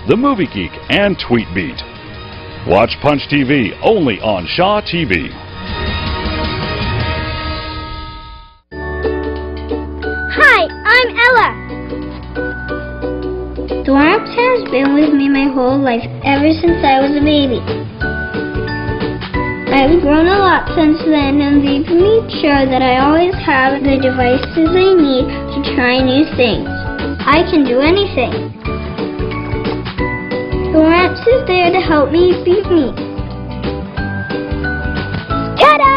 The Movie Geek, and TweetBeat. Watch Punch TV only on Shaw TV. Hi, I'm Ella. The warmth has been with me my whole life, ever since I was a baby. I've grown a lot since then, and they've made sure that I always have the devices I need to try new things. I can do anything. The warmth is there to help me be me. Ta-da!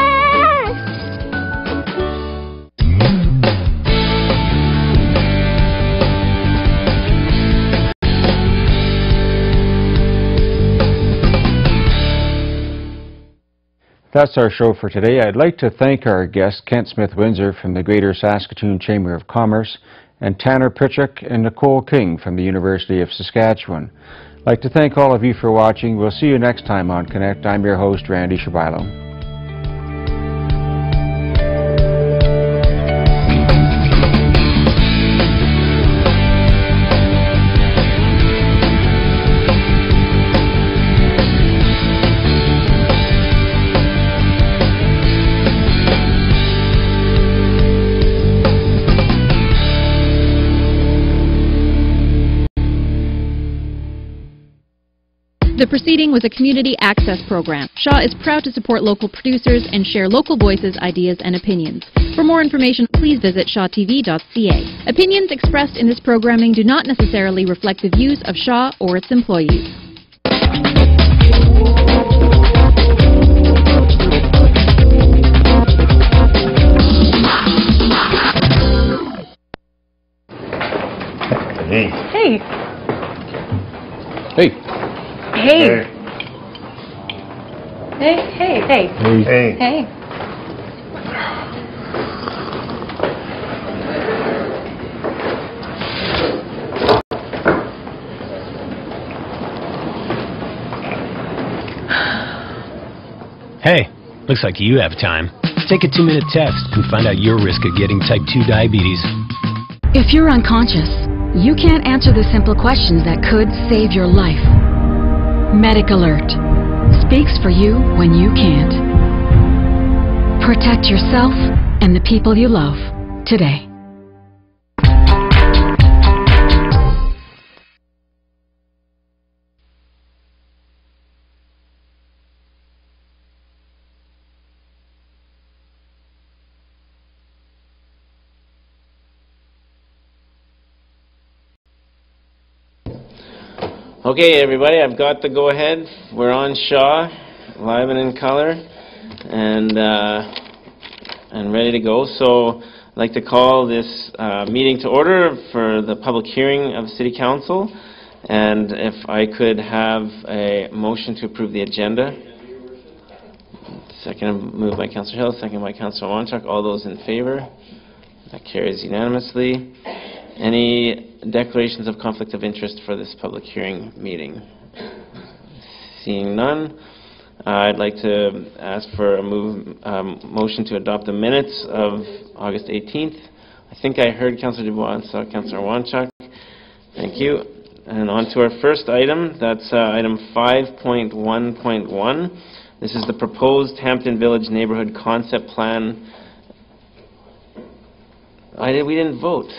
That's our show for today. I'd like to thank our guests, Kent Smith-Windsor from the Greater Saskatoon Chamber of Commerce, and Tanner Pritchuk and Nicole King from the University of Saskatchewan. I'd like to thank all of you for watching. We'll see you next time on Connect. I'm your host, Randy Shabilo. The proceeding was a community access program. Shaw is proud to support local producers and share local voices, ideas, and opinions. For more information, please visit shawtv.ca. Opinions expressed in this programming do not necessarily reflect the views of Shaw or its employees. Hey. Hey. Hey. Hey. Hey, hey, hey. Hey. Hey. Hey, looks like you have time. Take a 2-minute test and find out your risk of getting type 2 diabetes. If you're unconscious, you can't answer the simple questions that could save your life. Medic Alert speaks for you when you can't. Protect yourself and the people you love today. Okay, everybody, I've got the go-ahead. We're on Shaw, live and in color, and ready to go. So I'd like to call this meeting to order for the public hearing of City Council. And if I could have a motion to approve the agenda. Second, moved by Councillor Hill, second by Councillor Wanchuk. All those in favor? That carries unanimously. Any declarations of conflict of interest for this public hearing meeting? Seeing none, I'd like to ask for a motion to adopt the minutes of August 18th. I think I heard Councillor Dubois and saw Councillor Wanchuk. Thank you. And on to our first item. That's item 5.1.1. This is the proposed Hampton Village Neighborhood Concept Plan. We didn't vote.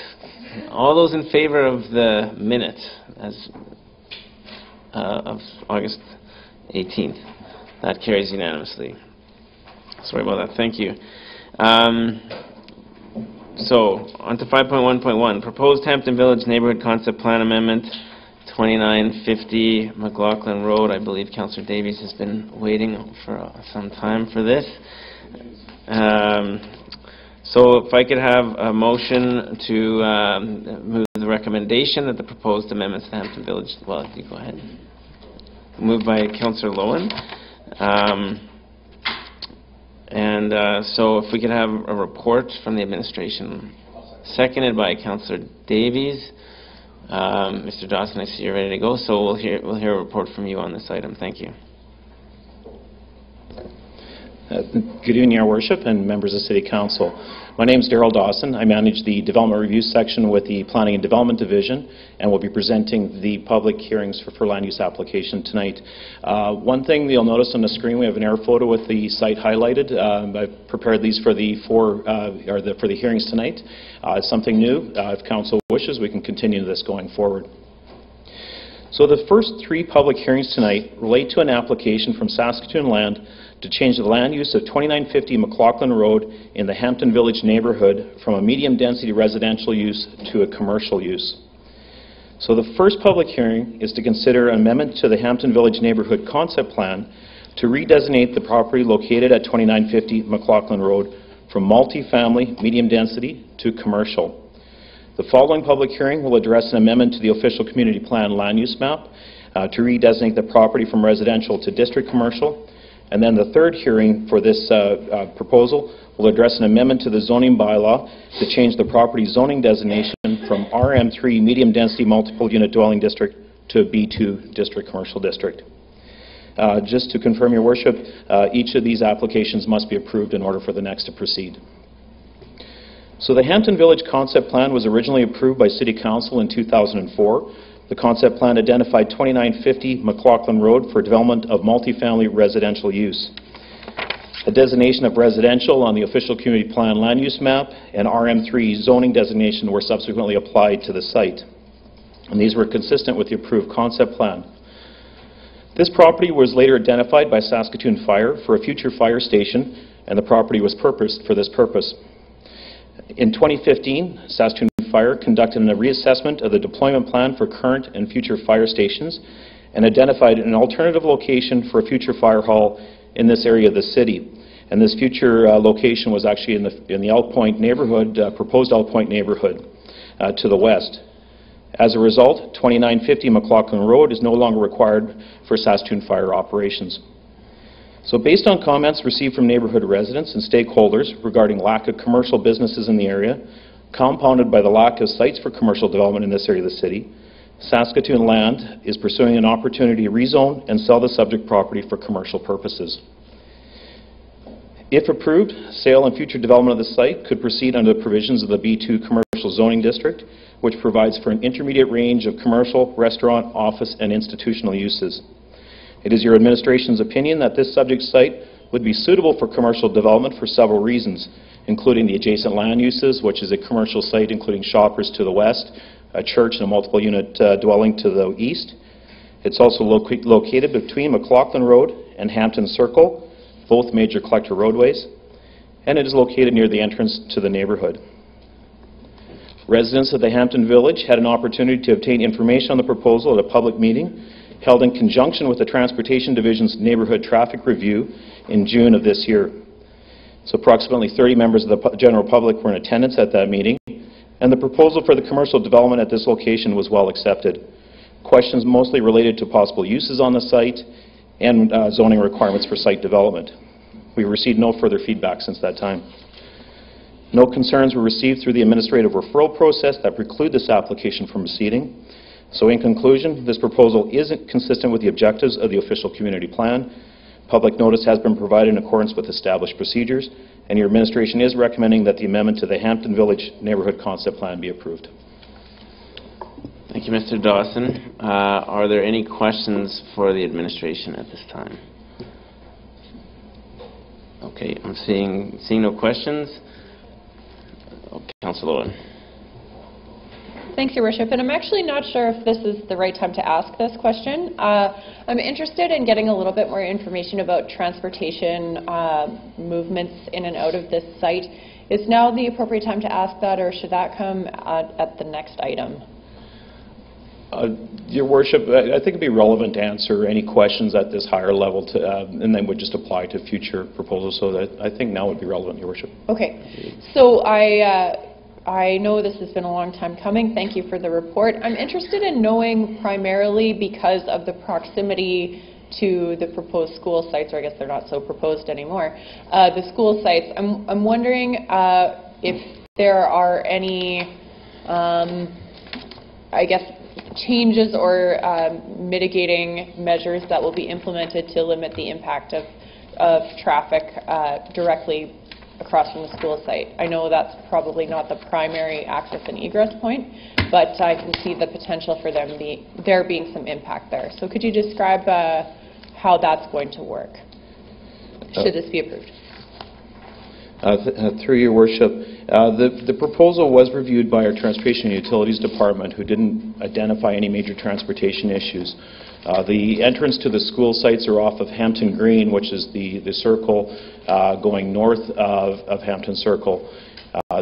All those in favor of the minute as of August 18th? That carries unanimously. Sorry about that. Thank you. So, on to 5.1.1. Proposed Hampton Village Neighborhood Concept Plan Amendment, 2950 McLaughlin Road. I believe Councillor Davies has been waiting for some time for this. So if I could have a motion to move the recommendation that the proposed amendments to Hampton Village, well, you go ahead. Moved by Councillor Lowen. So if we could have a report from the administration. Seconded by Councillor Davies. Mr. Dawson, I see you're ready to go, so we'll hear a report from you on this item. Thank you. Good evening, Your Worship and members of City Council. My name is Darrell Dawson. I manage the Development Review section with the Planning and Development Division, and will be presenting the public hearings for land use application tonight. One thing you'll notice on the screen, we have an air photo with the site highlighted. I've prepared these for the for the hearings tonight. It's something new. If Council wishes, we can continue this going forward. So the first three public hearings tonight relate to an application from Saskatoon Land to change the land use of 2950 McLaughlin Road in the Hampton Village neighborhood from a medium-density residential use to a commercial use. So the first public hearing is to consider an amendment to the Hampton Village Neighborhood Concept Plan to redesignate the property located at 2950 McLaughlin Road from multi-family medium-density to commercial. The following public hearing will address an amendment to the official community plan land use map to redesignate the property from residential to district commercial. And then the third hearing for this proposal will address an amendment to the zoning bylaw to change the property zoning designation from RM3 medium density multiple unit dwelling district to a B2 district commercial district. Just to confirm, Your Worship, each of these applications must be approved in order for the next to proceed. So the Hampton Village Concept Plan was originally approved by City Council in 2004. The concept plan identified 2950 McLaughlin Road for development of multifamily residential use. A designation of residential on the official community plan land use map and RM3 zoning designation were subsequently applied to the site. And these were consistent with the approved concept plan. This property was later identified by Saskatoon Fire for a future fire station, and the property was purposed for this purpose. In 2015, Saskatoon Fire conducted a reassessment of the deployment plan for current and future fire stations and identified an alternative location for a future fire hall in this area of the city. And this future location was actually in the Elk Point neighborhood, proposed Elk Point neighborhood to the west. As a result, 2950 McLaughlin Road is no longer required for Saskatoon Fire operations. So based on comments received from neighborhood residents and stakeholders regarding lack of commercial businesses in the area, compounded by the lack of sites for commercial development in this area of the city, Saskatoon Land is pursuing an opportunity to rezone and sell the subject property for commercial purposes. If approved, sale and future development of the site could proceed under the provisions of the B2 Commercial Zoning District, which provides for an intermediate range of commercial, restaurant, office, and institutional uses. It is your administration's opinion that this subject site would be suitable for commercial development for several reasons, including the adjacent land uses, which is a commercial site including Shoppers to the west, a church and a multiple unit dwelling to the east. It's also located between McLaughlin Road and Hampton Circle, both major collector roadways, and it is located near the entrance to the neighborhood. Residents of the Hampton Village had an opportunity to obtain information on the proposal at a public meeting held in conjunction with the Transportation Division's Neighborhood Traffic Review in June of this year. So approximately 30 members of the general public were in attendance at that meeting, and the proposal for the commercial development at this location was well accepted. Questions mostly related to possible uses on the site and zoning requirements for site development. We received no further feedback since that time. No concerns were received through the administrative referral process that preclude this application from proceeding. So in conclusion, this proposal isn't consistent with the objectives of the official community plan. Public notice has been provided in accordance with established procedures, and your administration is recommending that the amendment to the Hampton Village Neighborhood Concept Plan be approved. Thank you, Mr. Dawson. Are there any questions for the administration at this time? Okay, I'm seeing no questions. Councillor Owen. Thanks, Your Worship. And I'm actually not sure if this is the right time to ask this question. I'm interested in getting a little bit more information about transportation movements in and out of this site. Is now the appropriate time to ask that, or should that come at the next item? Your Worship, I think it'd be relevant to answer any questions at this higher level, and then would just apply to future proposals. So that I think now would be relevant, Your Worship. Okay. So I know this has been a long time coming. Thank you for the report. I'm interested in knowing, primarily because of the proximity to the proposed school sites, or I guess they're not so proposed anymore, the school sites. I'm wondering if there are any, I guess, changes or mitigating measures that will be implemented to limit the impact of of traffic directly across from the school site. I know that's probably not the primary access and egress point, but I can see the potential for there being some impact there. So could you describe how that's going to work, should this be approved? Through your worship, the proposal was reviewed by our Transportation and Utilities Department, who didn't identify any major transportation issues. The entrance to the school sites are off of Hampton Green, which is the circle going north of Hampton Circle.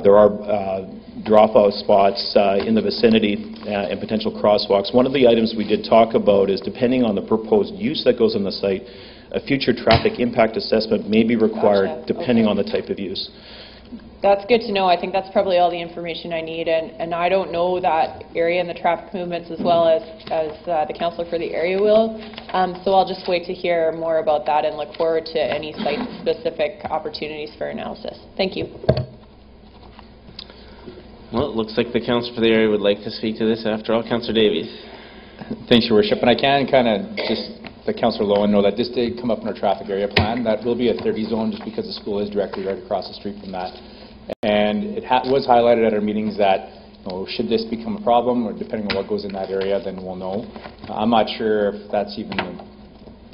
There are drop-out spots in the vicinity and potential crosswalks. One of the items we did talk about is, depending on the proposed use that goes on the site, a future traffic impact assessment may be required, depending on the type of use. That's good to know. I think that's probably all the information I need, and I don't know that area and the traffic movements as well as the councillor for the area will, so I'll just wait to hear more about that and look forward to any site-specific opportunities for analysis. Thank you. Well, it looks like the councillor for the area would like to speak to this after all. Councillor Davies. Thanks, Your Worship. And I can kind of just let Councillor Lowen know that this did come up in our traffic area plan. That will be a 30 zone just because the school is directly right across the street from that. And it was highlighted at our meetings that, you know, should this become a problem, or depending on what goes in that area, then we'll know. I'm not sure if that's even,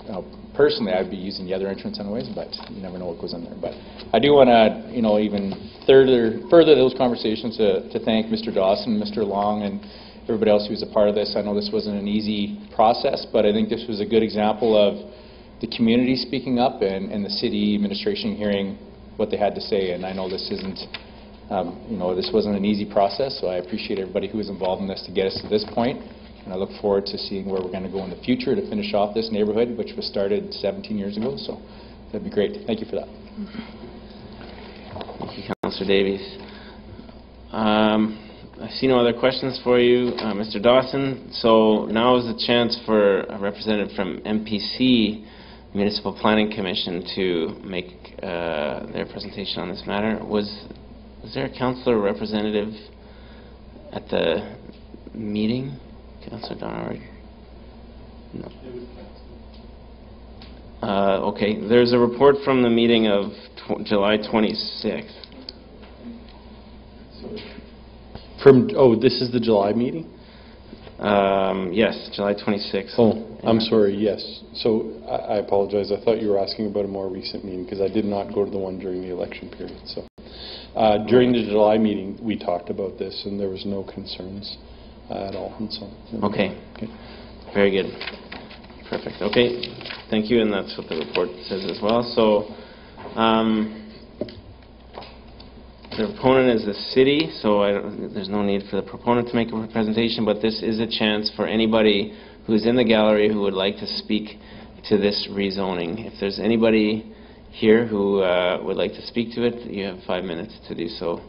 you know, personally I'd be using the other entrance anyways, but you never know what goes in there. But I do want to, you know, even further those conversations to thank Mr. Dawson, Mr. Long, and everybody else who was a part of this. I know this wasn't an easy process, but I think this was a good example of the community speaking up and the city administration hearing what they had to say. And I know this isn't, you know, this wasn't an easy process, so I appreciate everybody who was involved in this to get us to this point. And I look forward to seeing where we're going to go in the future to finish off this neighborhood, which was started 17 years ago. So that'd be great. Thank you for that. Thank you, Councillor Davies. I see no other questions for you, Mr. Dawson. So now is the chance for a representative from MPC, Municipal Planning Commission, to make their presentation on this matter. Was there a councillor representative at the meeting? Councillor Donner? No. Okay, there's a report from the meeting of July 26th. This is the July meeting? Yes, July 26th. Oh, I'm sorry, yes. So I apologize. I thought you were asking about a more recent meeting, because I did not go to the one during the election period. So during the July meeting, we talked about this, and there was no concerns at all. And so, okay. Very good. Perfect. Okay. Thank you, and that's what the report says as well. So the proponent is the city, so there's no need for the proponent to make a presentation, but this is a chance for anybody who's in the gallery who would like to speak to this rezoning. If there's anybody here who would like to speak to it, you have 5 minutes to do so.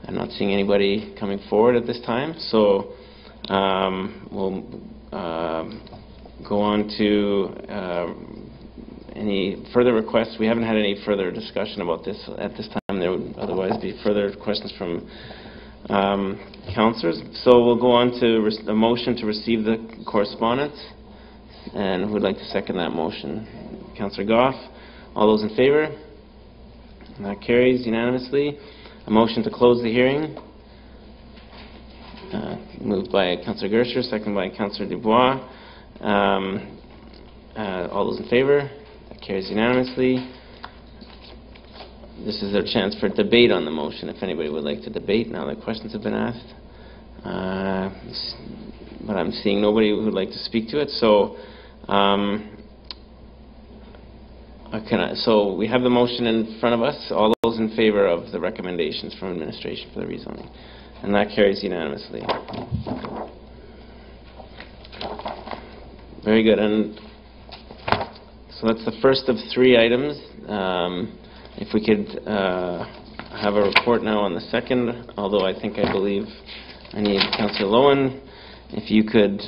I'm not seeing anybody coming forward at this time, so we'll go on to any further requests. We haven't had any further discussion about this at this time. There would otherwise be further questions from councillors. So we'll go on to a motion to receive the correspondence. And who would like to second that motion? Councillor Goff. All those in favour? And that carries unanimously. A motion to close the hearing. Moved by Councillor Gersher, seconded by Councillor Dubois. All those in favour? That carries unanimously. This is their chance for debate on the motion, if anybody would like to debate now that questions have been asked. But I'm seeing nobody who would like to speak to it. So, so we have the motion in front of us. All those in favour of the recommendations from administration for the rezoning. And that carries unanimously. Very good. And so that's the first of 3 items. If we could have a report now on the second, although I believe I need Councillor Lowen, if you could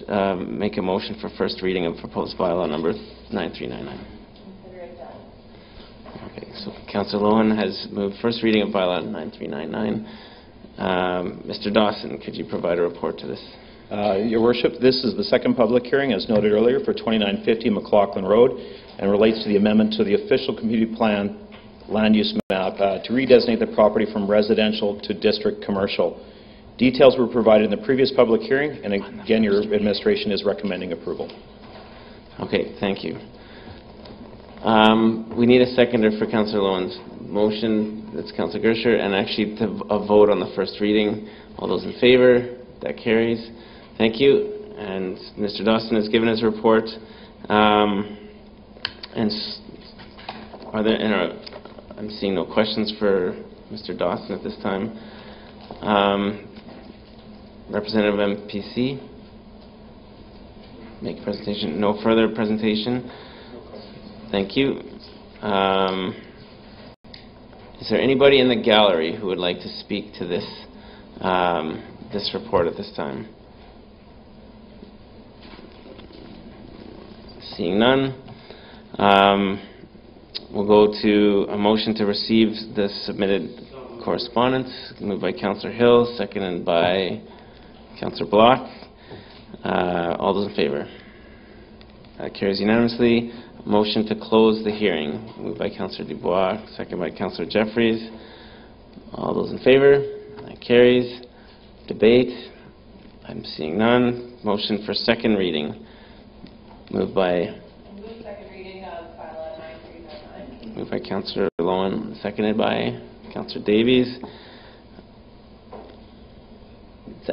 make a motion for first reading of proposed bylaw number 9399. Consider it done. Okay, so Councillor Lowen has moved first reading of bylaw 9399. Mr. Dawson, could you provide a report to this? Your Worship, this is the second public hearing, as noted earlier, for 2950 McLaughlin Road, and relates to the amendment to the official community plan land use map to redesignate the property from residential to district commercial. Details were provided in the previous public hearing, and again, your administration is recommending approval. Okay, thank you. We need a seconder for Councillor Lowen's motion. That's Councillor Gersher, and actually to a vote on the first reading. All those in favor? That carries. Thank you. And Mr. Dawson has given his report. I'm seeing no questions for Mr. Dawson at this time. Representative MPC, make a presentation. No further presentation. Thank you. Is there anybody in the gallery who would like to speak to this this report at this time? Seeing none, we'll go to a motion to receive the submitted correspondence, moved by Councillor Hill, seconded by Councillor Block. All those in favor? That carries unanimously. Motion to close the hearing, moved by Councillor Dubois, seconded by Councillor Jeffries. All those in favor? That carries. Debate. I'm seeing none. Motion for second reading, moved by moved by Councillor Lowen, seconded by Councillor Davies.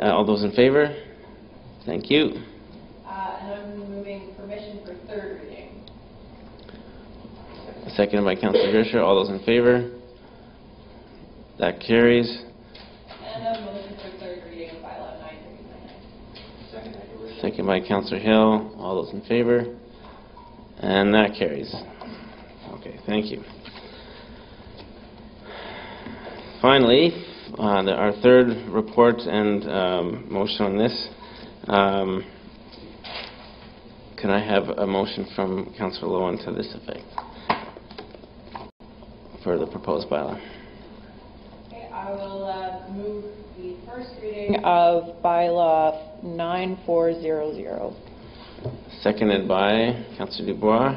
All those in favor? Thank you. And I'm moving permission for third reading. Seconded by Councillor Gersher. All those in favor? That carries. And a motion for third reading of bylaw 939. Seconded by Councillor Hill. All those in favor? And that carries. Okay, thank you. Finally, our third report and motion on this. Can I have a motion from Councillor Lowen to this effect for the proposed bylaw? Okay, I will move the first reading of bylaw 9400. Seconded by Councillor Dubois.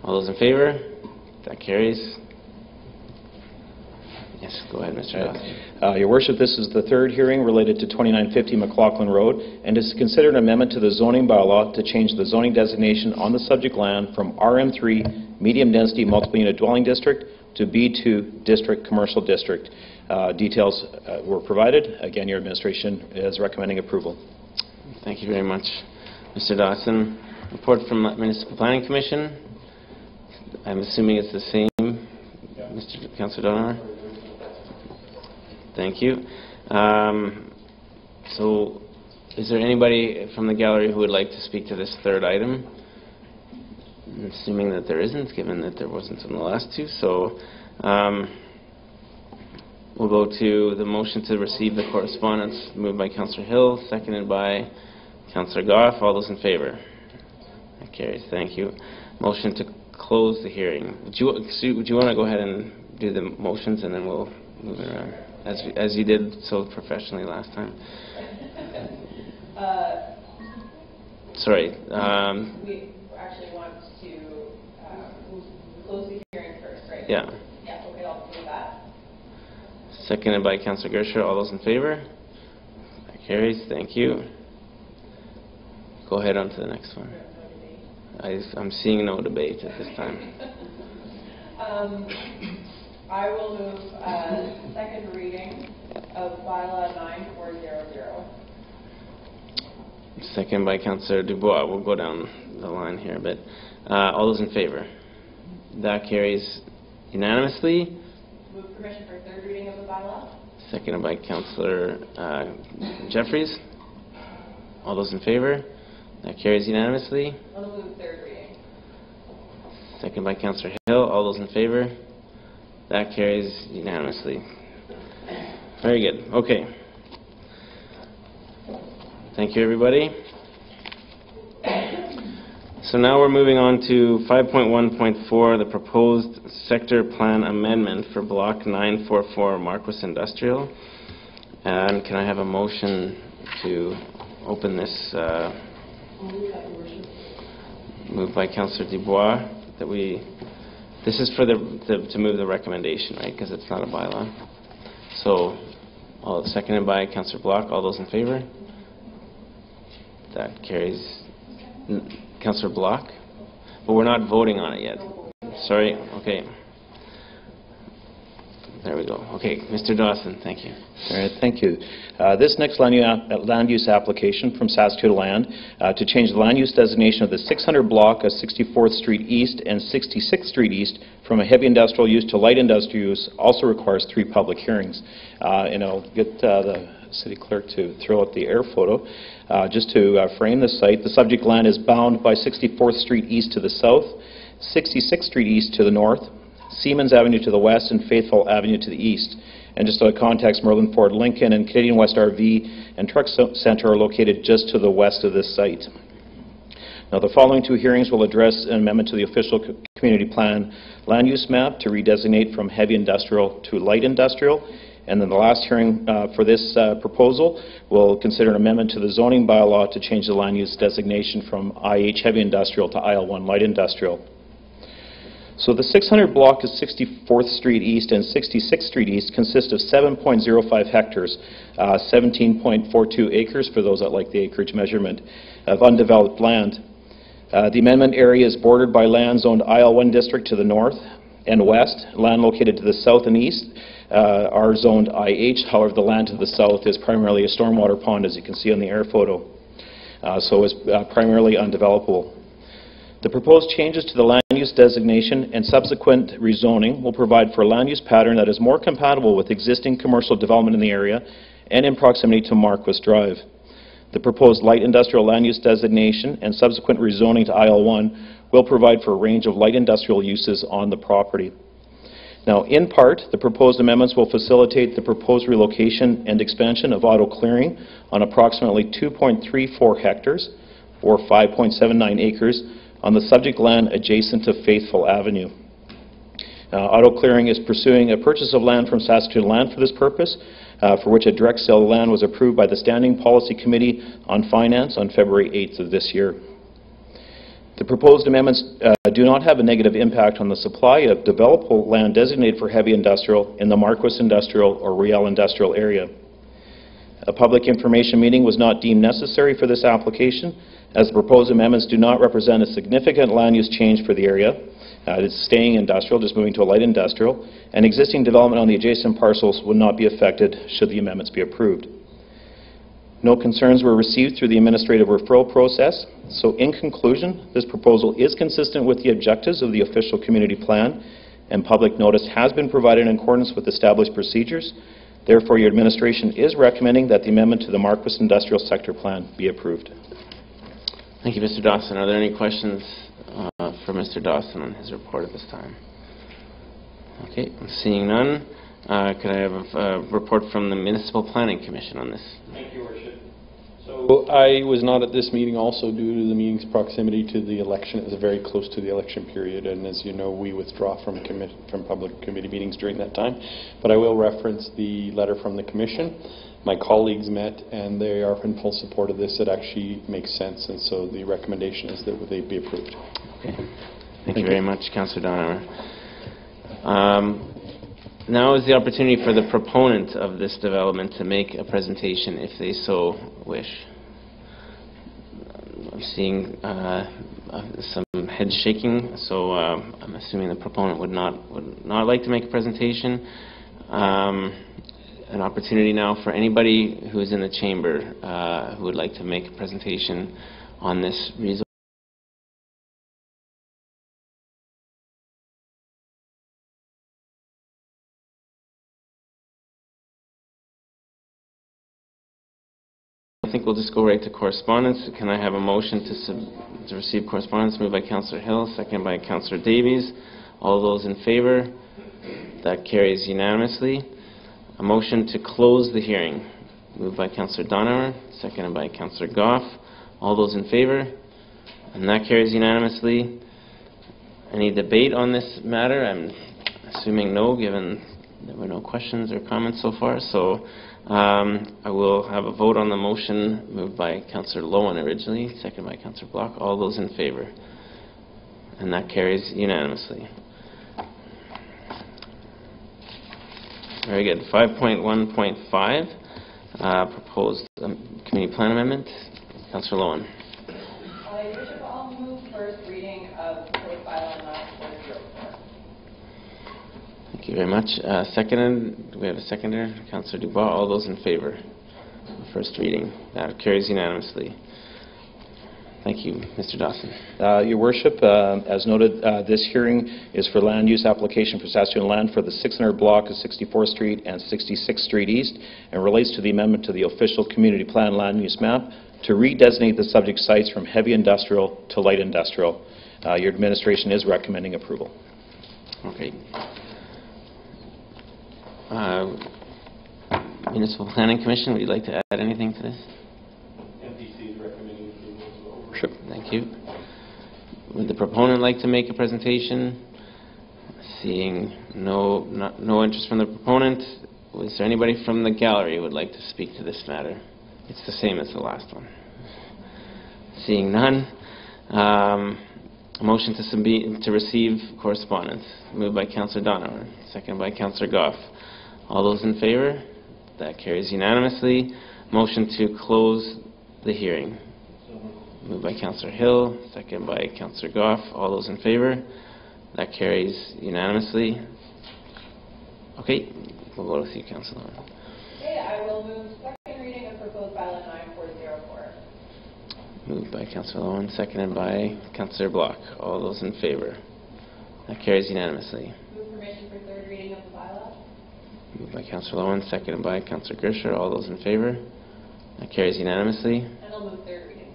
All those in favor? That carries. Yes, go ahead, Mr. Dawson. Your Worship, this is the third hearing related to 2950 McLaughlin Road, and is considered an amendment to the zoning bylaw to change the zoning designation on the subject land from RM3 Medium Density Multiple Unit Dwelling District to B2 District Commercial District. Details were provided. Again, your administration is recommending approval. Thank you very much, Mr. Dawson. Report from Municipal Planning Commission. I'm assuming it's the same, Mr. Councillor Donovan. Thank you. So, is there anybody from the gallery who would like to speak to this third item? I'm assuming that there isn't, given that there wasn't on the last two. So, we'll go to the motion to receive the correspondence, moved by Councillor Hill, seconded by Councillor Goff. All those in favor? That carries. Thank you. Motion to close the hearing. Would you want to go ahead and do the motions, and then we'll move it around, as you did so professionally last time? Sorry. We actually want to close the hearing first, right? Yeah. Yeah, okay, I'll do that. Seconded by Councillor Gersher. All those in favor? That carries. Thank you. Go ahead on to the next one. I'm seeing no debate at this time. I will move second reading of bylaw 9400. Second by Councillor Dubois. We'll go down the line here a bit. All those in favor? That carries unanimously. Move permission for third reading of the bylaw. Seconded by Councillor Jeffries. All those in favor? That carries unanimously. I'll move third reading. Seconded by Councillor Hill. All those in favor? That carries unanimously. Very good. Okay. Thank you, everybody. So now we're moving on to 5.1.4, the proposed sector plan amendment for Block 944 Marquis Industrial. And can I have a motion to open this. Moved by Councillor Dubois that we. This is for to move the recommendation, right? Because it's not a bylaw. So, seconded by Councillor Block. All those in favor? That carries. Councillor Block, but we're not voting on it yet. Sorry. Okay. There we go. Okay, Mr. Dawson, thank you. All right, thank you. This next land use application from Saskatoon Land to change the land use designation of the 600 block of 64th Street East and 66th Street East from a heavy industrial use to light industrial use also requires 3 public hearings. And I'll get the City Clerk to throw out the air photo. Just to frame the site, the subject land is bound by 64th Street East to the south, 66th Street East to the north, Siemens Avenue to the west, and Faithful Avenue to the east. And just out of context, Merlin Ford Lincoln and Canadian West RV and Truck Center are located just to the west of this site. Now, the following 2 hearings will address an amendment to the official community plan land use map to redesignate from heavy industrial to light industrial. And then the last hearing for this proposal will consider an amendment to the zoning bylaw to change the land use designation from IH heavy industrial to IL1 light industrial. So the 600 block of 64th Street East and 66th Street East consist of 7.05 hectares, 17.42 acres for those that like the acreage measurement, of undeveloped land. The amendment area is bordered by land zoned IL1 district to the north and west. Land located to the south and east are zoned IH. However, the land to the south is primarily a stormwater pond, as you can see on the air photo. So it's primarily undevelopable. The proposed changes to the land use designation and subsequent rezoning will provide for a land use pattern that is more compatible with existing commercial development in the area and in proximity to Marquis Drive. The proposed light industrial land use designation and subsequent rezoning to IL1 will provide for a range of light industrial uses on the property. Now, in part, the proposed amendments will facilitate the proposed relocation and expansion of auto clearing on approximately 2.34 hectares or 5.79 acres on the subject land adjacent to Faithful Avenue. Auto Clearing is pursuing a purchase of land from Saskatoon Land for this purpose, for which a direct sale of land was approved by the Standing Policy Committee on Finance on February 8th of this year. The proposed amendments do not have a negative impact on the supply of developable land designated for heavy industrial in the Marquis Industrial or Riel Industrial area. A public information meeting was not deemed necessary for this application, as the proposed amendments do not represent a significant land use change for the area. It's staying industrial, just moving to a light industrial, and existing development on the adjacent parcels would not be affected should the amendments be approved. No concerns were received through the administrative referral process. So in conclusion, this proposal is consistent with the objectives of the official community plan, and public notice has been provided in accordance with established procedures. Therefore, your administration is recommending that the amendment to the Marquis Industrial Sector Plan be approved. Thank you, Mr. Dawson. Are there any questions for Mr. Dawson on his report at this time? Okay, seeing none, could I have a report from the Municipal Planning Commission on this? Thank you, Your Worship. So I was not at this meeting also due to the meeting's proximity to the election. It was very close to the election period, and as you know, we withdraw from public committee meetings during that time. But I will reference the letter from the Commission. My colleagues met, and they are in full support of this. It actually makes sense, and so the recommendation is that they be approved. Okay. Thank you very much, Councillor Donover. Now is the opportunity for the proponent of this development to make a presentation if they so wish. I'm seeing some head shaking, so I'm assuming the proponent would not like to make a presentation. An opportunity now for anybody who is in the chamber who would like to make a presentation on this rezoning. I think we'll just go right to correspondence. Can I have a motion to receive correspondence? Moved by Councillor Hill, seconded by Councillor Davies. All those in favor? That carries unanimously. A motion to close the hearing. Moved by Councillor Donover, seconded by Councillor Goff. All those in favor? And that carries unanimously. Any debate on this matter? I'm assuming no, given there were no questions or comments so far. So I will have a vote on the motion moved by Councillor Lowen originally, seconded by Councillor Block. All those in favour? And that carries unanimously. Very good. 5.1.5, proposed community plan amendment. Councillor Lowen. Your Worship, I'll move first reading of proposed bylaw 9404. Thank you very much. Seconded. Do we have a seconder? Councillor Dubois. All those in favour? First reading. That carries unanimously. Thank you, Mr. Dawson. Your Worship, as noted, this hearing is for land use application for Saskatoon land for the 600 block of 64th Street and 66th Street East, and relates to the amendment to the official community plan land use map to redesignate the subject sites from heavy industrial to light industrial. Your administration is recommending approval. Okay. Municipal Planning Commission, would you like to add anything to this? Thank you. Would the proponent like to make a presentation? Seeing no interest from the proponent, is there anybody from the gallery who would like to speak to this matter? It's the same as the last one. Seeing none, a motion to receive correspondence. Moved by Councillor Donovan, seconded by Councillor Goff. All those in favour? That carries unanimously. Motion to close the hearing. Moved by Councillor Hill, seconded by Councillor Goff. All those in favour? That carries unanimously. Okay, we'll go with you, Councillor. Okay, I will move second reading of proposed bylaw 9404. Moved by Councillor Owen, seconded by Councillor Block. All those in favour? That carries unanimously. Move permission for third reading of the bylaw. Moved by Councillor Owen, seconded by Councillor Gersher. All those in favour? That carries unanimously. And I'll move third reading.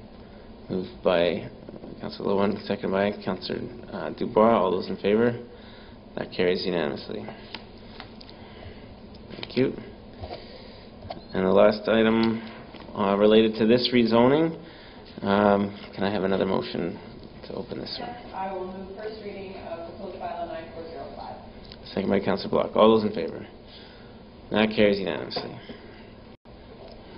Moved by Councillor Lowen, seconded by Councillor Dubois. All those in favour? That carries unanimously. Thank you. And the last item related to this rezoning. Can I have another motion to open this one? Yes, I will move first reading of proposed bylaw 9405. Seconded by Councillor Block. All those in favour? That carries unanimously.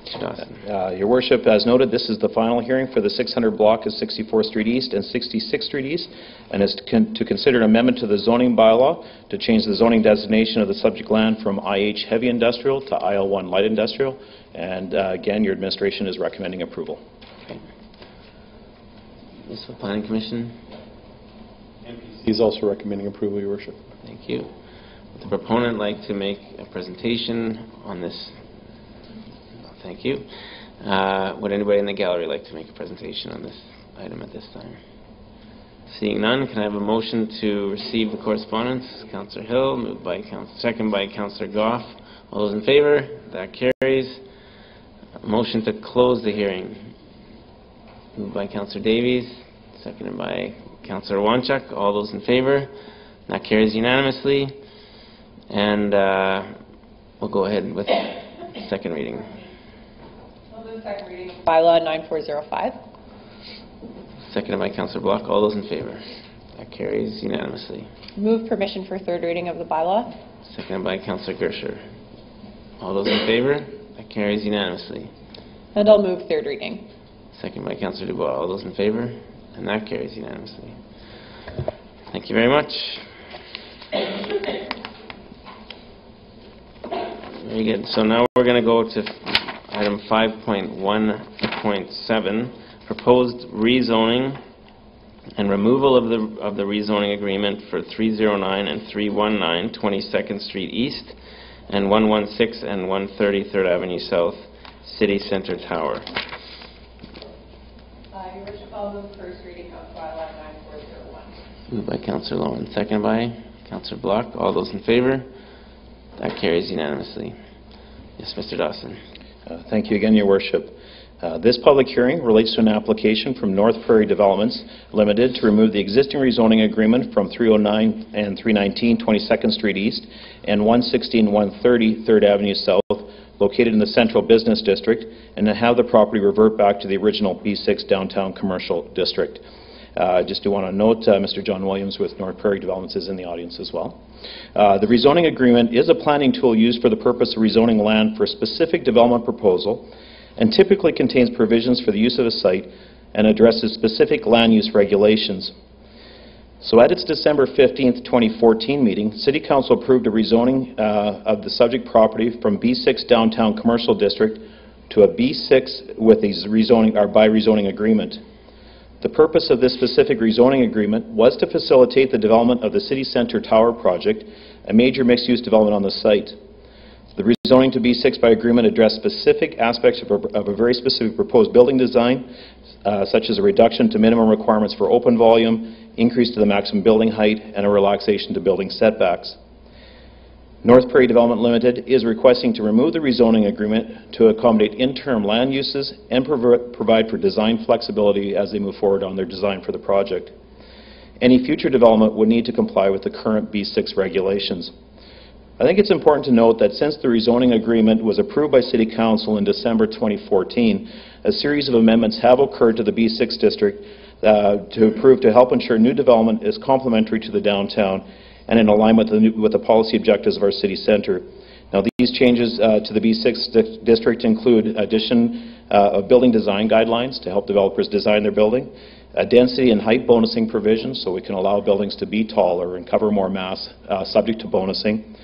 Mr. Dawson. Your Worship, as noted, this is the final hearing for the 600 block of 64th Street East and 66th Street East, and is to consider an amendment to the zoning bylaw to change the zoning designation of the subject land from IH heavy industrial to IL1 light industrial. And again, your administration is recommending approval. Okay. Municipal Planning Commission. He's also recommending approval, Your Worship. Thank you. Would the proponent like to make a presentation on this? Thank you. Would anybody in the gallery like to make a presentation on this item at this time? Seeing none, can I have a motion to receive the correspondence? Councillor Hill, moved by second by Councillor Goff. All those in favour? That carries. A motion to close the hearing. Moved by Councillor Davies, seconded by Councillor Wanchuk. All those in favour? That carries unanimously. And we'll go ahead with second reading. Second reading of bylaw 9405. Seconded by Councillor Block. All those in favour? That carries unanimously. Move permission for third reading of the bylaw. Seconded by Councillor Gersher. All those in favour? That carries unanimously. And I'll move third reading. Seconded by Councillor Dubois. All those in favour? And that carries unanimously. Thank you very much. Very good. So now we're going to go to item 5.1.7, proposed rezoning and removal of the rezoning agreement for 309 and 319 22nd Street East and 116 and 130 3rd Avenue South, City Centre Tower. Your Worship, I'll move first reading of bylaw 9401. Moved by Councillor Lowen, seconded by Councillor Block. All those in favour? That carries unanimously. Yes, Mr. Dawson. Thank you again, Your Worship. This public hearing relates to an application from North Prairie Developments Limited to remove the existing rezoning agreement from 309 and 319 22nd Street East and 116 130 3rd Avenue South, located in the Central Business District, and to have the property revert back to the original B6 Downtown Commercial District. Just do want to note Mr. John Williams with North Prairie Developments is in the audience as well. The rezoning agreement is a planning tool used for the purpose of rezoning land for a specific development proposal and typically contains provisions for the use of a site and addresses specific land use regulations. So at its December 15th, 2014 meeting, City Council approved a rezoning of the subject property from B6 Downtown Commercial District to a B6 with a rezoning or by rezoning agreement. The purpose of this specific rezoning agreement was to facilitate the development of the City Centre Tower project, a major mixed-use development on the site. The rezoning to B6 by agreement addressed specific aspects of a very specific proposed building design, such as a reduction to minimum requirements for open volume, increase to the maximum building height, and a relaxation to building setbacks. North Prairie Development Limited is requesting to remove the rezoning agreement to accommodate interim land uses and provide for design flexibility as they move forward on their design for the project. Any future development would need to comply with the current B6 regulations. I think it's important to note that since the rezoning agreement was approved by City Council in December 2014, a series of amendments have occurred to the B6 district to help ensure new development is complementary to the downtown and in alignment with the policy objectives of our city centre. Now, these changes to the B6 district include addition of building design guidelines to help developers design their building, density and height bonusing provisions so we can allow buildings to be taller and cover more mass subject to bonusing,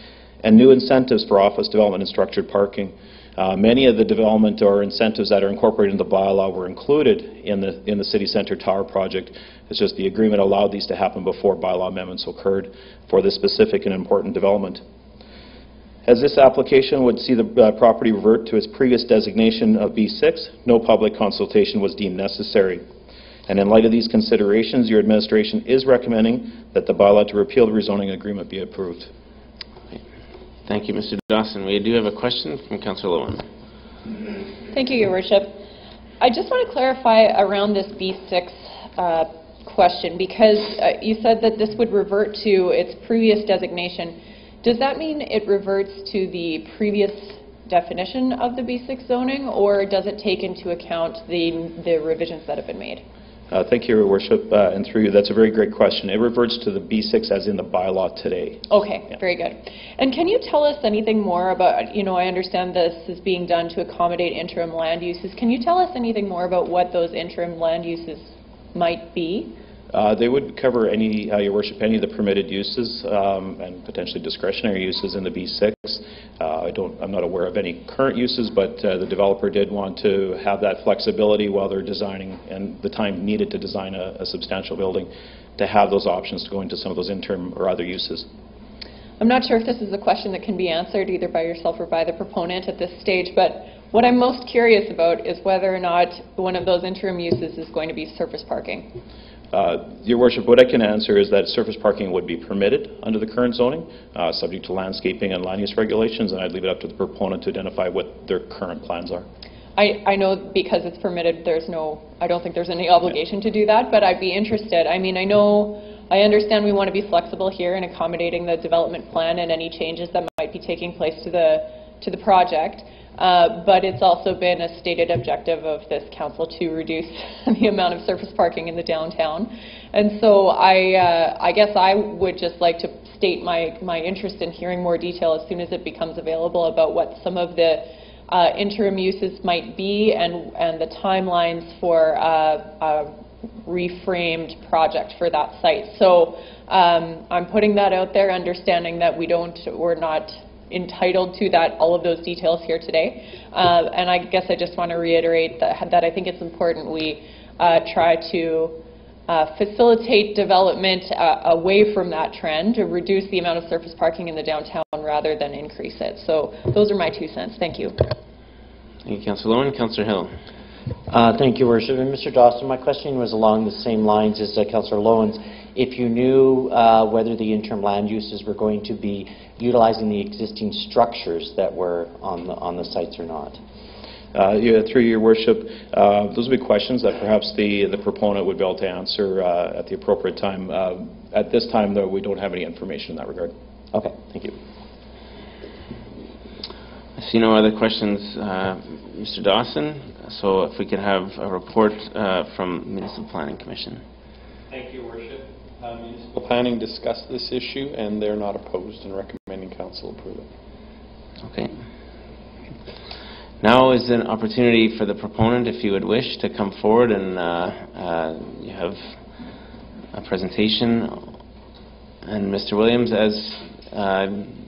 and new incentives for office development and structured parking. Many of the development or incentives that are incorporated in the bylaw were included in the City Centre Tower project. It's just the agreement allowed these to happen before bylaw amendments occurred for this specific and important development. As this application would see the property revert to its previous designation of B6, no public consultation was deemed necessary. And in light of these considerations, your administration is recommending that the bylaw to repeal the rezoning agreement be approved. Thank you, Mr. Dawson. We do have a question from Councillor Lowen. Thank you, Your Worship. I just want to clarify around this B6 question, because you said that this would revert to its previous designation. Does that mean it reverts to the previous definition of the B6 zoning, or does it take into account the revisions that have been made? Thank you, Your Worship, and through you, that's a very great question. It reverts to the B6 as in the bylaw today. Okay, yeah. Very good. And can you tell us anything more about, I understand this is being done to accommodate interim land uses. Can you tell us anything more about what those interim land uses might be? They would cover any, Your Worship, any of the permitted uses and potentially discretionary uses in the B6. I'm not aware of any current uses, but the developer did want to have that flexibility while they're designing and the time needed to design a substantial building to have those options to go into some of those interim or other uses. I'm not sure if this is a question that can be answered either by yourself or by the proponent at this stage, but what I'm most curious about is whether or not one of those interim uses is going to be surface parking. Your Worship, what I can answer is that surface parking would be permitted under the current zoning, subject to landscaping and land use regulations, and I'd leave it up to the proponent to identify what their current plans are. I know because it's permitted, I don't think there's any obligation to do that, but I'd be interested. I mean, I understand we want to be flexible here in accommodating the development plan and any changes that might be taking place to the project. But it's also been a stated objective of this council to reduce the amount of surface parking in the downtown. And so I guess I would just like to state my interest in hearing more detail as soon as it becomes available about what some of the interim uses might be and the timelines for a reframed project for that site. So I'm putting that out there, understanding that we're not entitled to all of those details here today. And I guess I just want to reiterate that I think it's important we try to facilitate development away from that trend to reduce the amount of surface parking in the downtown rather than increase it. So those are my 2 cents. Thank you. Thank you, Councillor Lowen. Councillor Hill. Thank you, Worship. And Mr. Dawson, my question was along the same lines as Councillor Lowen's. If you knew whether the interim land uses were going to be utilizing the existing structures that were on the sites or not. Yeah, through Your Worship, those would be questions that perhaps the proponent would be able to answer at the appropriate time. At this time, though, we don't have any information in that regard. Okay, thank you. I see no other questions, Mr. Dawson. So if we could have a report from Municipal Planning Commission. Thank you, Worship. Municipal Planning discussed this issue, and they're not opposed and recommending Council approve it. Okay. Now is an opportunity for the proponent, if you would wish, to come forward and you have a presentation. And Mr. Williams, as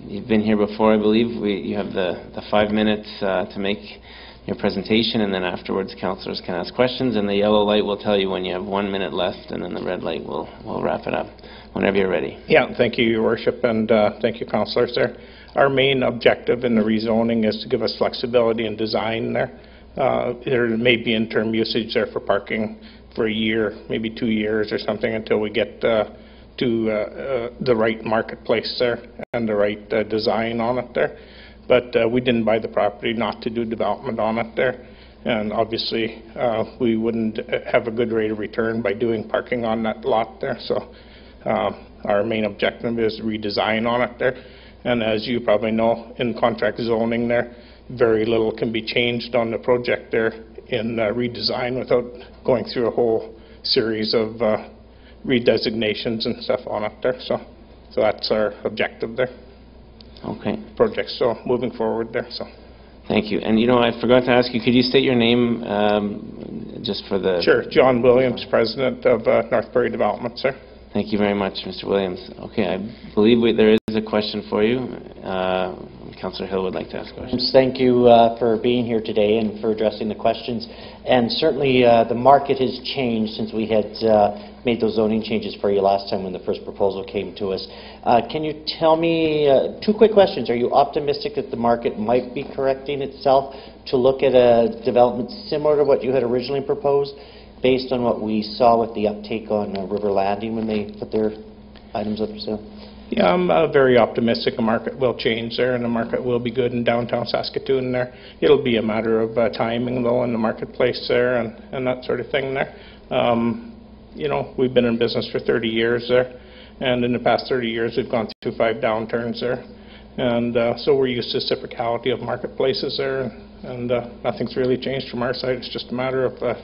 you've been here before, I believe, you have the 5 minutes to make your presentation, and then afterwards councillors can ask questions, and the yellow light will tell you when you have 1 minute left, and then the red light will wrap it up whenever you're ready. Yeah, thank you, Your Worship, and thank you, councillors there. Our main objective in the rezoning is to give us flexibility in design there. There may be interim usage there for parking for a year, maybe 2 years or something, until we get to the right marketplace there and the right design on it there. But we didn't buy the property not to do development on it there. And obviously, we wouldn't have a good rate of return by doing parking on that lot there. So our main objective is redesign on it there. And as you probably know, in contract zoning there, very little can be changed on the project there in redesign without going through a whole series of redesignations and stuff on it there. So that's our objective there. Okay. Project. So moving forward there. So. Thank you. And you know, I forgot to ask you, could you state your name just for the... Sure. John Williams, President of North Prairie Development, sir. Thank you very much, Mr. Williams. Okay, I believe there is a question for you. Councillor Hill would like to ask questions. Thank you for being here today and for addressing the questions. And certainly the market has changed since we had made those zoning changes for you last time when the first proposal came to us. Can you tell me, 2 quick questions. Are you optimistic that the market might be correcting itself to look at a development similar to what you had originally proposed, based on what we saw with the uptake on River Landing when they put their items up for sale? Yeah, I'm very optimistic the market will change there, and the market will be good in downtown Saskatoon there. It'll be a matter of timing, though, in the marketplace there and that sort of thing there. You know, we've been in business for 30 years there, and in the past 30 years we've gone through 5 downturns there. And so we're used to the cyclicality of marketplaces there, and nothing's really changed from our side. It's just a matter of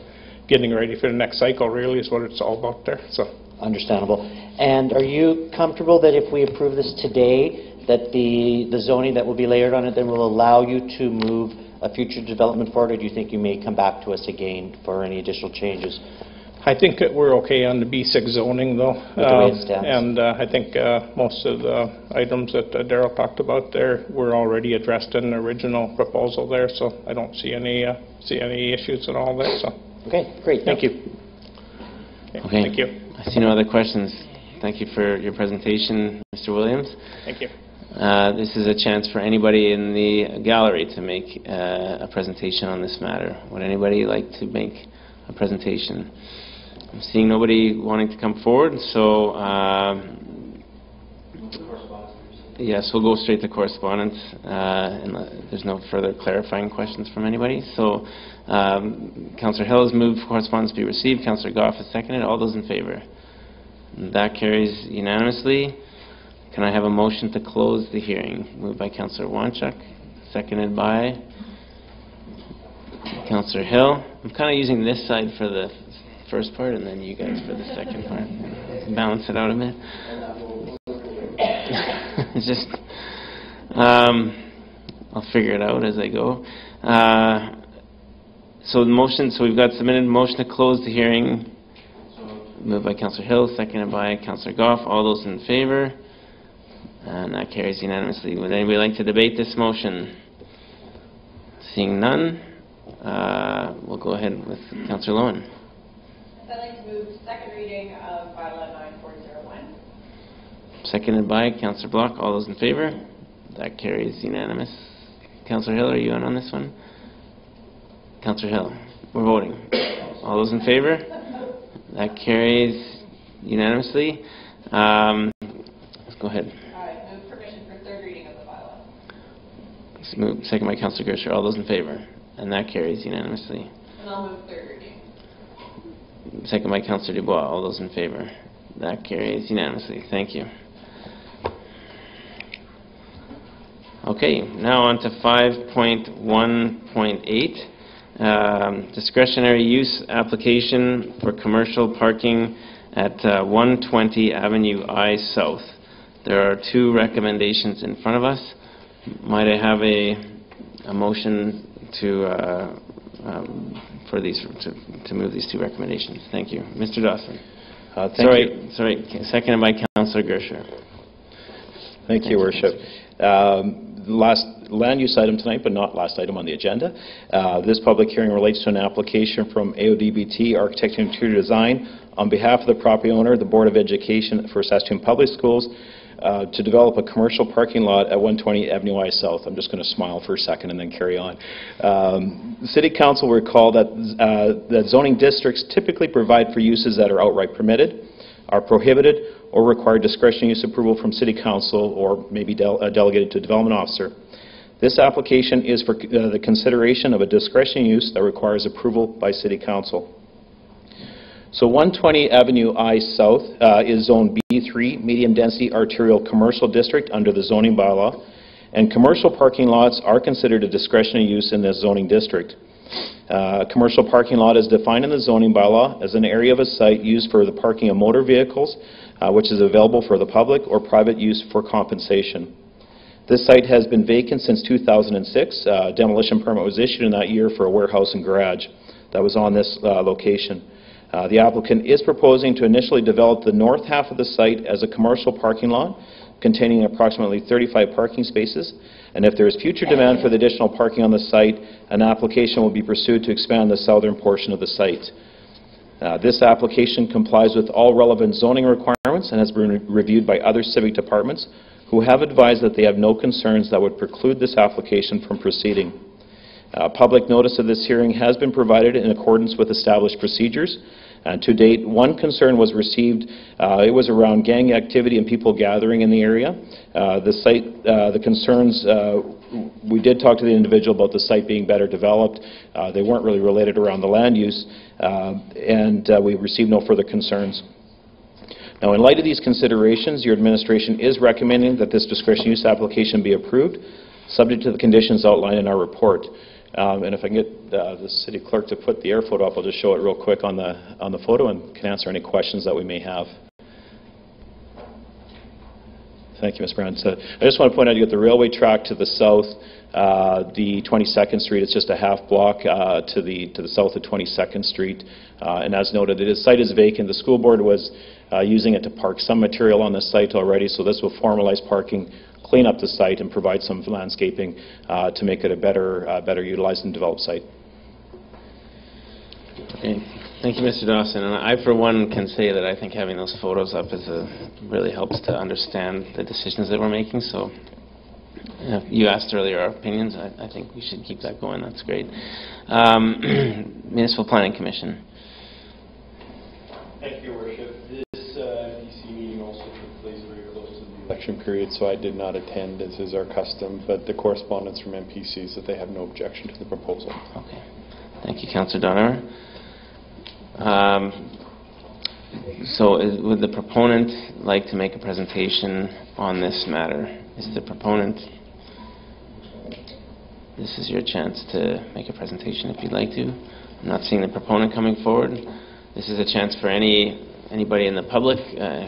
getting ready for the next cycle, really, is what it's all about there. So. Understandable. And are you comfortable that if we approve this today, that the zoning that will be layered on it then will allow you to move a future development forward, or do you think you may come back to us again for any additional changes? I think that we're okay on the B6 zoning, though. With the way it stands. And I think most of the items that Darrell talked about there were already addressed in the original proposal there, so I don't see any issues at all there. So. Okay, great. Thank you. Okay. Thank you. I see no other questions. Thank you for your presentation, Mr. Williams. Thank you. This is a chance for anybody in the gallery to make a presentation on this matter. Would anybody like to make a presentation? I'm seeing nobody wanting to come forward, so yes, we'll go straight to correspondence. And there's no further clarifying questions from anybody. So Councillor Hill has moved for correspondence to be received. Councillor Goff has seconded. All those in favour? That carries unanimously. Can I have a motion to close the hearing? Moved by Councillor Wanchuk, seconded by Councillor Hill. I'm kind of using this side for the first part and then you guys for the second part. Balance it out a bit. It's just, I'll figure it out as I go. So the motion, so we've got submitted a motion to close the hearing. Moved by Councillor Hill, seconded by Councillor Goff. All those in favour? And that carries unanimously. Would anybody like to debate this motion? Seeing none, we'll go ahead with Councillor Lowen. I'd like to move second reading of bylaw 9401. Seconded by Councillor Block. All those in favour? That carries unanimous. Councillor Hill, are you on this one? Councillor Hill, we're voting. All those in favour? That carries unanimously. Let's go ahead. Move permission for third reading of the bylaw. Moved, second by Councillor Gersher. All those in favour? And that carries unanimously. And I'll move third reading. Second by Councillor Dubois. All those in favour? That carries unanimously. Thank you. Okay, now on to 5.1.8. Discretionary use application for commercial parking at 120 Avenue I South. There are two recommendations in front of us. Might I have a motion to for these to move these two recommendations? Thank you, Mr. Dawson. Sorry, seconded by Councillor Gersher. Thank you, Your Worship. Last land use item tonight, but not last item on the agenda. This public hearing relates to an application from AODBT Architecture and Interior Design on behalf of the property owner, the Board of Education for Saskatoon Public Schools, to develop a commercial parking lot at 120 Avenue I South. I'm just going to smile for a second and then carry on. The City Council will recall that, that zoning districts typically provide for uses that are outright permitted, are prohibited, or require discretionary use approval from City Council or maybe delegated to a development officer. This application is for the consideration of a discretionary use that requires approval by City Council. So 120 Avenue I South is Zone B3, Medium Density Arterial Commercial District under the zoning bylaw, and commercial parking lots are considered a discretionary use in this zoning district. A commercial parking lot is defined in the zoning bylaw as an area of a site used for the parking of motor vehicles, which is available for the public or private use for compensation. This site has been vacant since 2006. Demolition permit was issued in that year for a warehouse and garage that was on this location. The applicant is proposing to initially develop the north half of the site as a commercial parking lot containing approximately 35 parking spaces, and if there is future demand for the additional parking on the site, an application will be pursued to expand the southern portion of the site. This application complies with all relevant zoning requirements and has been reviewed by other civic departments who have advised that they have no concerns that would preclude this application from proceeding. Public notice of this hearing has been provided in accordance with established procedures. To date, one concern was received. It was around gang activity and people gathering in the area. The concerns, we did talk to the individual about the site being better developed. They weren't really related around the land use, and we received no further concerns. Now, in light of these considerations, your administration is recommending that this discretionary use application be approved, subject to the conditions outlined in our report. And if I can get the City Clerk to put the air photo up, I'll just show it real quick on the photo and can answer any questions that we may have. Thank you, Ms. Brown. So I just want to point out you got the railway track to the south, the 22nd Street. It's just a half block to the south of 22nd Street. And as noted, the site is vacant. The school board was using it to park some material on the site already, so this will formalize parking, clean up the site, and provide some landscaping to make it a better utilized and developed site. Okay. Thank you, Mr. Dawson. And I, for one, can say that I think having those photos up really helps to understand the decisions that we're making. So you asked earlier our opinions. I think we should keep that going. That's great. Municipal Planning Commission. Thank you, Your Worship. This DC meeting also took place very close to the election period, so I did not attend, as is our custom, but the correspondence from MPC is that they have no objection to the proposal. Okay. Thank you, Councillor Donover. So would the proponent like to make a presentation on this matter? Is the proponent? This is your chance to make a presentation if you'd like to. I'm not seeing the proponent coming forward. This is a chance for anybody in the public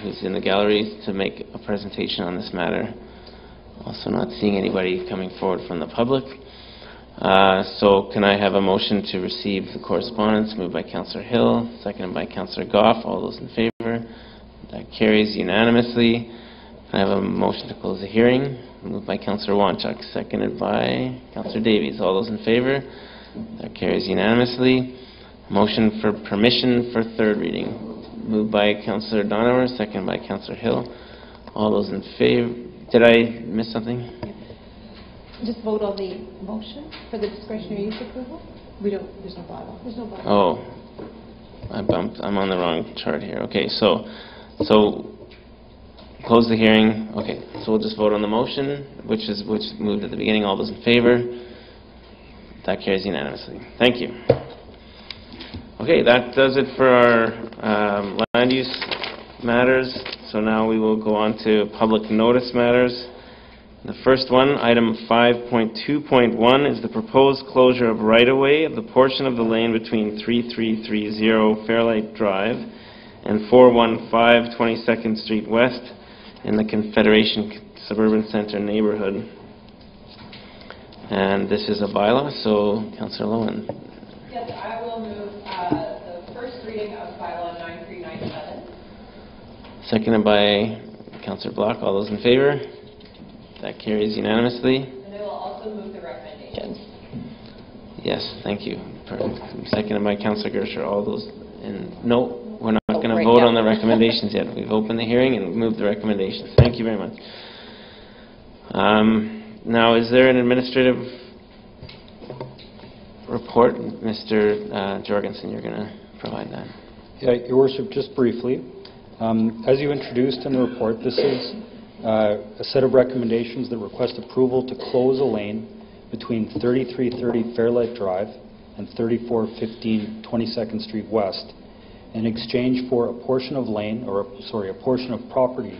who's in the gallery to make a presentation on this matter. Also not seeing anybody coming forward from the public. So can I have a motion to receive the correspondence? Moved by Councillor Hill, seconded by Councillor Goff. All those in favor? That carries unanimously. Can I have a motion to close the hearing? Moved by Councillor Wanchuk, seconded by Councillor Davies. All those in favor? That carries unanimously. Motion for permission for third reading. Moved by Councillor Donover, seconded by Councillor Hill. All those in favor? Did I miss something? Just vote on the motion for the discretionary use approval? There's no bylaw. There's no bylaw. Oh, I'm on the wrong chart here. Okay, so close the hearing. Okay, so we'll just vote on the motion, which moved at the beginning. All those in favor? That carries unanimously. Thank you. Okay, that does it for our land use matters. So now we will go on to public notice matters. The first one, item 5.2.1, is the proposed closure of right-of-way of the portion of the lane between 3330 Fairlight Drive and 415 22nd Street West in the Confederation Suburban Center neighborhood. And this is a bylaw, so Councillor Lowen. Yes, I will move the first reading of bylaw 9397. Seconded by Councillor Block. All those in favor? That carries unanimously. And I will also move the recommendations. Yes, thank you. Perfect. Seconded by Councillor Gersher. All those in... No, we're not going to vote on the recommendations yet. We've opened the hearing and moved the recommendations. Thank you very much. Now, is there an administrative report? Mr. Jorgensen, you're going to provide that. Yeah, Your Worship, just briefly. As you introduced in the report, this is a set of recommendations that request approval to close a lane between 3330 Fairlight Drive and 3415 22nd Street West in exchange for a portion of lane, or a portion of property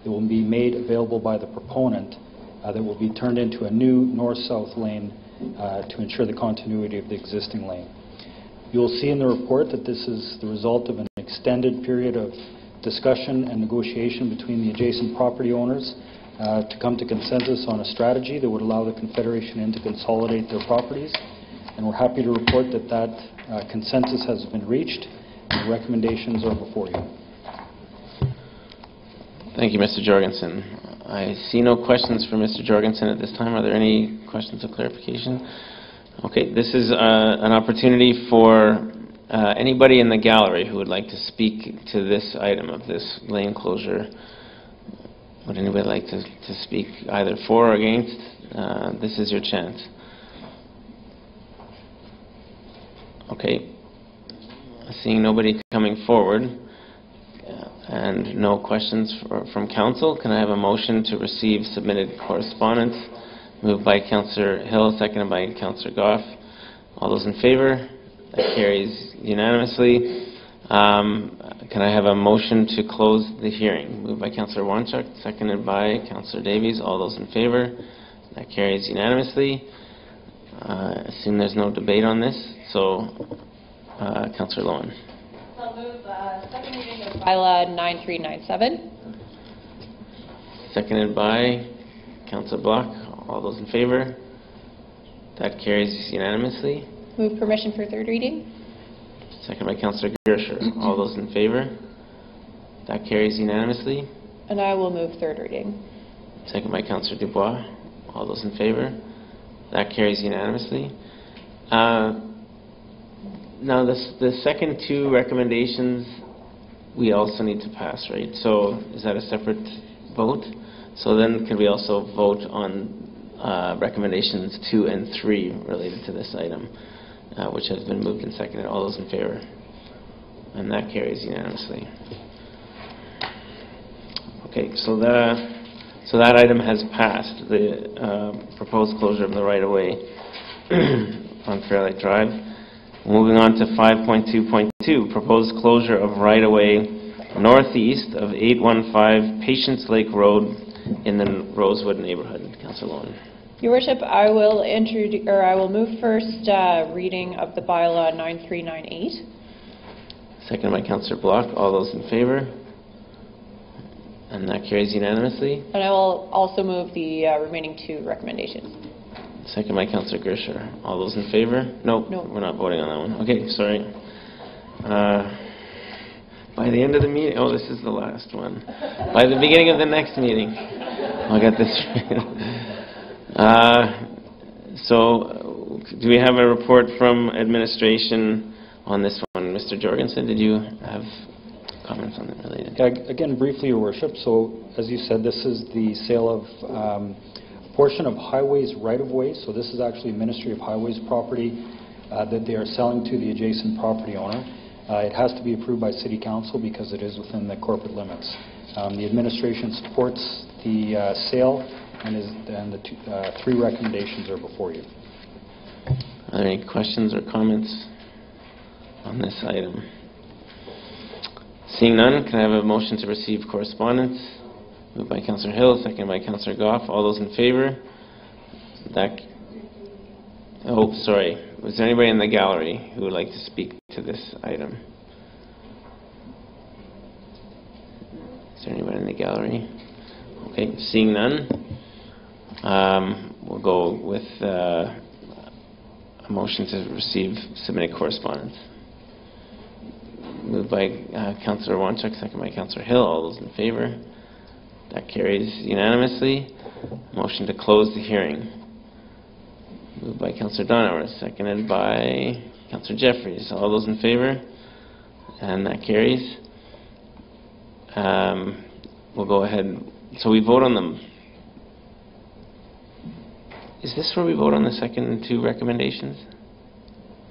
that will be made available by the proponent that will be turned into a new north-south lane to ensure the continuity of the existing lane. You will see in the report that this is the result of an extended period of discussion and negotiation between the adjacent property owners to come to consensus on a strategy that would allow the Confederation Inn to consolidate their properties. And we're happy to report that that consensus has been reached and the recommendations are before you. Thank you, Mr. Jorgensen. I see no questions for Mr. Jorgensen at this time. Are there any questions of clarification? Okay, this is an opportunity for anybody in the gallery who would like to speak to this item of this lane closure. Would anybody like to speak either for or against? This is your chance. Okay, seeing nobody coming forward and no questions from council, can I have a motion to receive submitted correspondence? Moved by Councillor Hill, seconded by Councillor Goff. All those in favor? That carries unanimously. Can I have a motion to close the hearing? Moved by Councillor Wanchuk, seconded by Councillor Davies. All those in favor? That carries unanimously. I assume there's no debate on this, so Councillor Lowen. I'll move second reading of bylaw 9397. Seconded by Councillor Block. All those in favor? That carries unanimously. Move permission for third reading. Second by Councillor Gersher. All those in favor? That carries unanimously. And I will move third reading. Second by Councillor Dubois. All those in favor? That carries unanimously. Now, the second two recommendations we also need to pass, right? So is that a separate vote? So then can we also vote on recommendations 2 and 3 related to this item, which has been moved and seconded? All those in favor? And that carries unanimously. Okay, so that item has passed, the proposed closure of the right-of-way on Fairlight Drive. Moving on to 5.2.2, proposed closure of right-of-way northeast of 815 Patience Lake Road in the Rosewood neighborhood. Councillor Lowen. Your Worship, I will move first reading of the bylaw 9398. Second by Councillor Block. All those in favor? And that carries unanimously. And I will also move the remaining 2 recommendations. Second by Councillor Gersher. All those in favor? Nope, no, we're not voting on that one. Okay, sorry. By the end of the meeting, oh, this is the last one. By the beginning of the next meeting, I'll get this straight. So, do we have a report from administration on this one? Mr. Jorgensen, did you have comments on that related? Yeah, again, briefly, Your Worship. So, as you said, this is the sale of portion of highways right-of-way. So this is actually Ministry of Highways property that they are selling to the adjacent property owner. It has to be approved by City Council because it is within the corporate limits. The administration supports the sale, and the 3 recommendations are before you. Are there any questions or comments on this item? Seeing none, can I have a motion to receive correspondence? Moved by Councillor Hill, seconded by Councillor Goff. All those in favor? Oh, sorry. Was there anybody in the gallery who would like to speak to this item? Is there anybody in the gallery? Okay, seeing none, we'll go with a motion to receive submitted correspondence. Moved by Councillor Wanchuk, second by Councillor Hill. All those in favor? That carries unanimously. Motion to close the hearing. Moved by Councillor Donauer, seconded by Councillor Jeffries. All those in favor? And that carries. We'll go ahead. So we vote on them. Is this where we vote on the second two recommendations?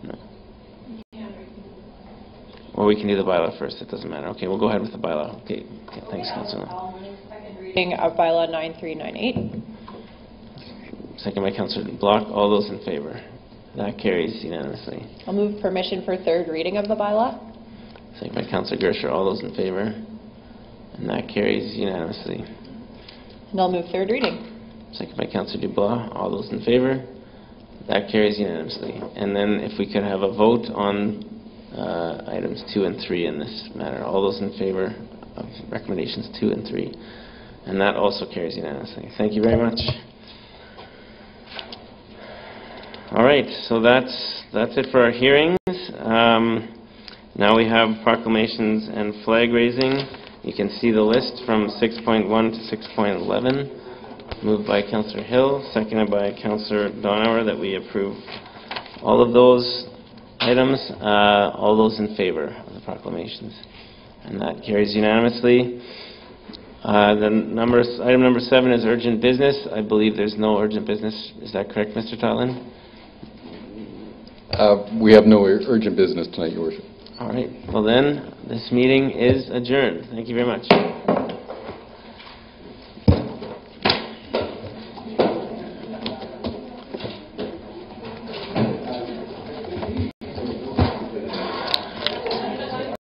No. Or we can do the bylaw first. It doesn't matter. Okay, we'll go ahead with the bylaw. Okay, thanks, Councillor. Reading of bylaw 9398. Second by Councillor Block. All those in favor? That carries unanimously. I'll move permission for third reading of the bylaw. Second by Councillor Gersher. All those in favor? And that carries unanimously. And I'll move third reading. Second by Councillor Dubois. All those in favor? That carries unanimously. And then if we could have a vote on items 2 and 3 in this matter. All those in favor of recommendations 2 and 3. And that also carries unanimously. Thank you very much. All right, so that's it for our hearings. Now we have proclamations and flag raising. You can see the list from 6.1 to 6.11. Moved by Councillor Hill, seconded by Councillor Donauer, that we approve all of those items. All those in favor of the proclamations. And that carries unanimously. Item number 7 is urgent business. I believe there's no urgent business. Is that correct, Mr. Totland? We have no urgent business tonight, Your Worship. All right. Well then, this meeting is adjourned. Thank you very much.